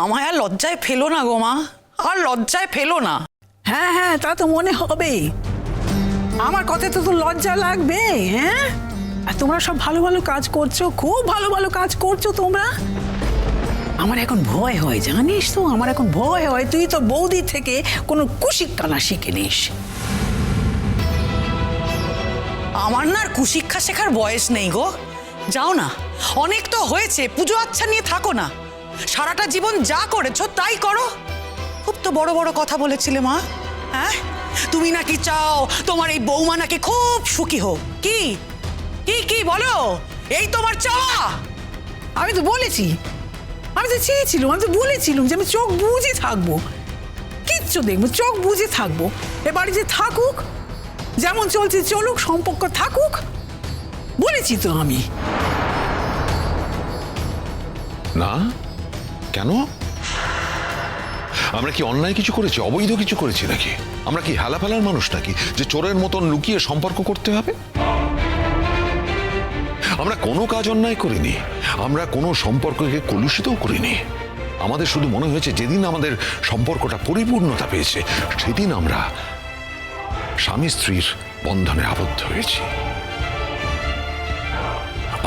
আমায় আর লজ্জায় ফেলো না গো মা, আর লজ্জায় ফেলো না। হ্যাঁ হ্যাঁ, তা তো মনে হবে। আমার কথাতে তো লজ্জা লাগবে। হ্যাঁ, আর তোমরা সব ভালো ভালো কাজ করছো, খুব ভালো ভালো কাজ করছো তোমরা। আমার এখন ভয় হয়, জানিস তো, আমার এখন ভয় হয় তুই তো বৌদি থেকে কোনো কুশিক্ষা শিখে নিস। আমার না আর কুশিক্ষা শেখার বয়স নেই গো। যাও না, অনেক তো হয়েছে, পুজো আচ্ছা নিয়ে থাকো না। সারাটা জীবন যা করেছো তাই করো। খুব তো বড় বড় কথা বলেছিলে মা। হ্যাঁ, তুমি নাকি চাও তোমার এই বৌমা নাকি খুব সুখী হোক। কি কি কি বলো, এই তোমার চাওয়া? আমি তো বলেছি, আমি তো চেয়েছিলাম, আমি তো বলেছিলাম যে আমি চোখ বুঝে থাকবো, কিচ্ছু দেখবো, চোখ বুঝে থাকবো। এ বাড়িতে থাকুক, যেমন চলছে চলুক, সম্পর্ক থাকুক, বলেছি তো আমি। না, কেন? আমরা কি অন্যায় কিছু করেছি, অবৈধ কিছু করেছি নাকি? আমরা কি হেলাফেলার মানুষ নাকি যে চোরের মতন লুকিয়ে সম্পর্ক করতে হবে? আমরা কোনো কাজ অন্যায় করিনি, আমরা কোনো সম্পর্ককে কলুষিতও করিনি। আমাদের শুধু মনে হয়েছে যেদিন আমাদের সম্পর্কটা পরিপূর্ণতা পেয়েছে সেদিন আমরা স্বামী স্ত্রীর বন্ধনে আবদ্ধ হয়েছি।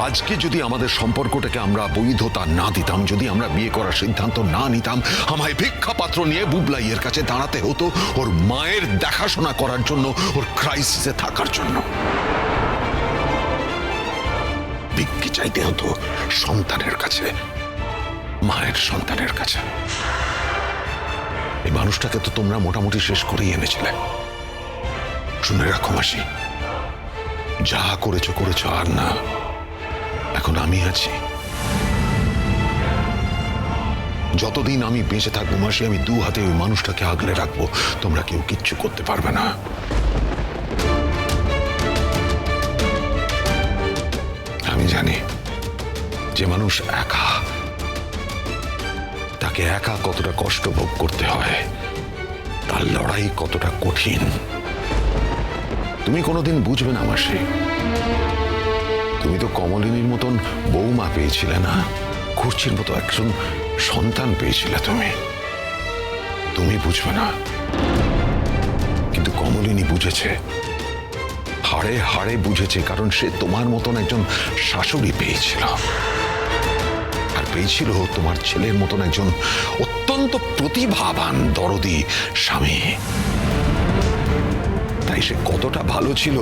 আজকে যদি আমাদের সম্পর্কটাকে আমরা বৈধতা না দিতাম, যদি আমরা বিয়ে করার সিদ্ধান্ত না নিতাম, আমায় ভিক্ষাপাত্র নিয়ে বুবলাইয়ের কাছে দাঁড়াতে হতো ওর মায়ের দেখাশোনা করার জন্য, ওর ক্রাইসিসে থাকার জন্য। ভিক্ষে চাইতে হতো সন্তানের কাছে, মায়ের সন্তানের কাছে। এই মানুষটাকে তো তোমরা মোটামুটি শেষ করেই এনেছিলে। শুনে রাখো মাসি, যা করেছো করেছো, আর না, এখন আমি আছি। যতদিন আমি বেঁচে থাকবো মাসি, আমি দু হাতে ওই মানুষটাকে আগলে রাখবো। তোমরা কেউ কিচ্ছু করতে পারবে না। আমি জানি যে মানুষ একা, তাকে একা কতটা কষ্ট ভোগ করতে হয়, তার লড়াই কতটা কঠিন। তুমি কোনোদিন বুঝবে না মাসি। তুমি তো কমলিনীর মতন বৌমা পেয়েছিলে না, খুরচির মতো একজন সন্তান পেয়েছিলে তুমি। তুমি বুঝবে না, কিন্তু কমলিনী বুঝেছে, হাড়ে হাড়ে বুঝেছে, কারণ সে তোমার মতন একজন শাশুড়ি পেয়েছিল, আর পেয়েছিল তোমার ছেলের মতন একজন অত্যন্ত প্রতিভাবান দরদি স্বামী। তাই সে কতটা ভালো ছিল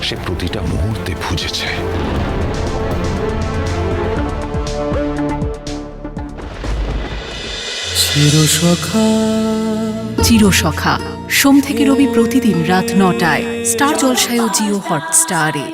সে প্রতিটা মুহূর্তে বুঝেছে। চিরসখা সোম থেকে রবি প্রতিদিন রাত ৯টায় স্টার জলসায় ও জিও হটস্টারে।